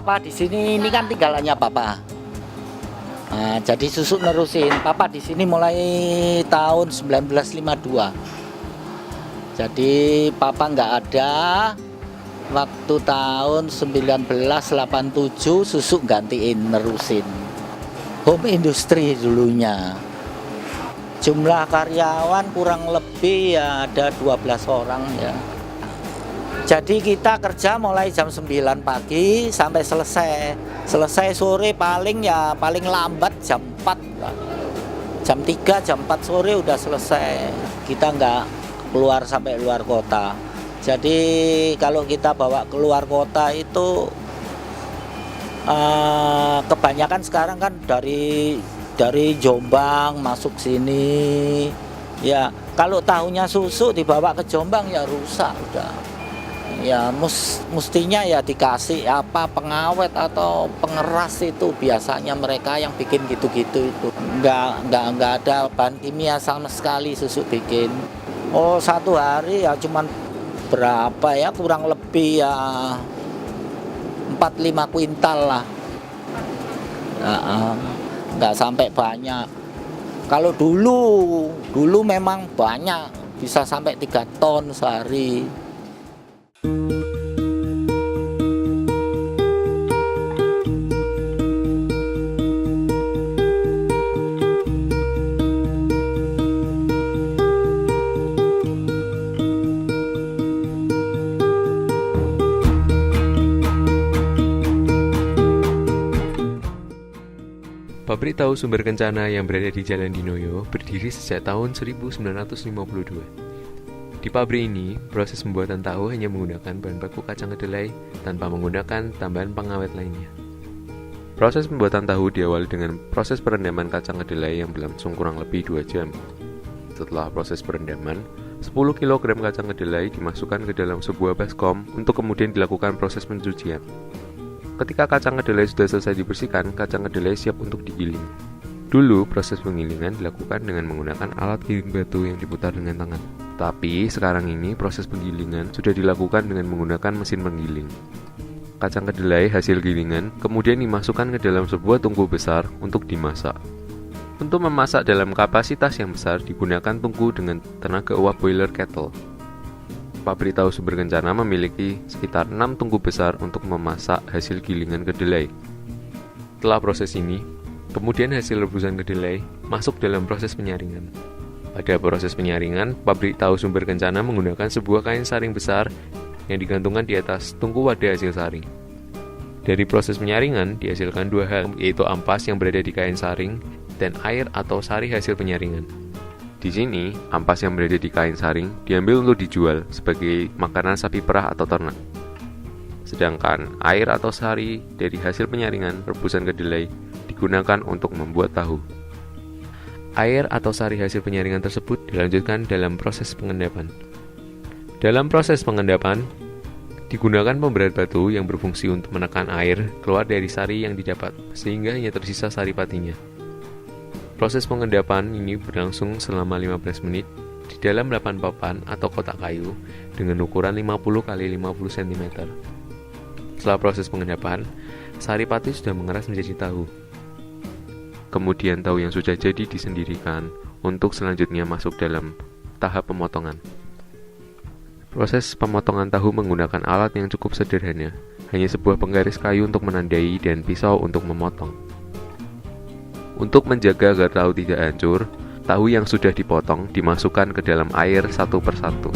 papa di sini ini kan tinggalannya papa. Nah, jadi susu nerusin. Papa di sini mulai tahun 1952. Jadi papa nggak ada waktu tahun 1987, susu gantiin nerusin. Home industry dulunya. Jumlah karyawan kurang lebih ya ada 12 orang ya. Jadi kita kerja mulai jam 9 pagi sampai selesai. Selesai sore paling lambat jam 4 lah. Jam 3, jam 4 sore udah selesai. Kita nggak keluar sampai luar kota. Jadi kalau kita bawa keluar kota itu kebanyakan sekarang kan dari Jombang masuk sini. Ya, kalau tahunya susu dibawa ke Jombang ya rusak udah. Ya mestinya ya dikasih apa pengawet atau pengeras, itu biasanya mereka yang bikin gitu-gitu itu. Nggak ada bahan kimia sama sekali susu bikin. Oh, satu hari ya cuman berapa ya, kurang lebih ya 4-5 kuintal lah. Nggak sampai banyak. Kalau dulu memang banyak, bisa sampai 3 ton sehari. Pabrik tahu Sumber Kencana yang berada di Jalan Dinoyo berdiri sejak tahun 1952. Di pabrik ini, proses pembuatan tahu hanya menggunakan bahan baku kacang kedelai tanpa menggunakan tambahan pengawet lainnya. Proses pembuatan tahu diawali dengan proses perendaman kacang kedelai yang berlangsung kurang lebih 2 jam. Setelah proses perendaman, 10 kg kacang kedelai dimasukkan ke dalam sebuah baskom untuk kemudian dilakukan proses pencucian. Ketika kacang kedelai sudah selesai dibersihkan, kacang kedelai siap untuk digiling. Dulu, proses penggilingan dilakukan dengan menggunakan alat giling batu yang diputar dengan tangan. Tapi, sekarang ini proses penggilingan sudah dilakukan dengan menggunakan mesin penggiling. Kacang kedelai hasil gilingan kemudian dimasukkan ke dalam sebuah tungku besar untuk dimasak. Untuk memasak dalam kapasitas yang besar digunakan tungku dengan tenaga uap boiler kettle. Pabrik tahu Sumber Kencana memiliki sekitar 6 tungku besar untuk memasak hasil gilingan kedelai. Setelah proses ini, kemudian hasil rebusan kedelai masuk dalam proses penyaringan. Pada proses penyaringan, pabrik tahu Sumber Kencana menggunakan sebuah kain saring besar yang digantungkan di atas tungku wadah hasil saring. Dari proses penyaringan dihasilkan 2 hal, yaitu ampas yang berada di kain saring dan air atau sari hasil penyaringan. Di sini, ampas yang berada di kain saring diambil untuk dijual sebagai makanan sapi perah atau ternak. Sedangkan air atau sari dari hasil penyaringan rebusan kedelai digunakan untuk membuat tahu. Air atau sari hasil penyaringan tersebut dilanjutkan dalam proses pengendapan. Dalam proses pengendapan, digunakan pemberat batu yang berfungsi untuk menekan air keluar dari sari yang didapat, sehingga hanya tersisa sari patinya. Proses pengendapan ini berlangsung selama 15 menit di dalam 8 papan atau kotak kayu dengan ukuran 50 x 50 cm. Setelah proses pengendapan, sari pati sudah mengeras menjadi tahu. Kemudian tahu yang sudah jadi disendirikan untuk selanjutnya masuk dalam tahap pemotongan. Proses pemotongan tahu menggunakan alat yang cukup sederhana, hanya sebuah penggaris kayu untuk menandai dan pisau untuk memotong. Untuk menjaga agar tahu tidak hancur, tahu yang sudah dipotong dimasukkan ke dalam air satu persatu.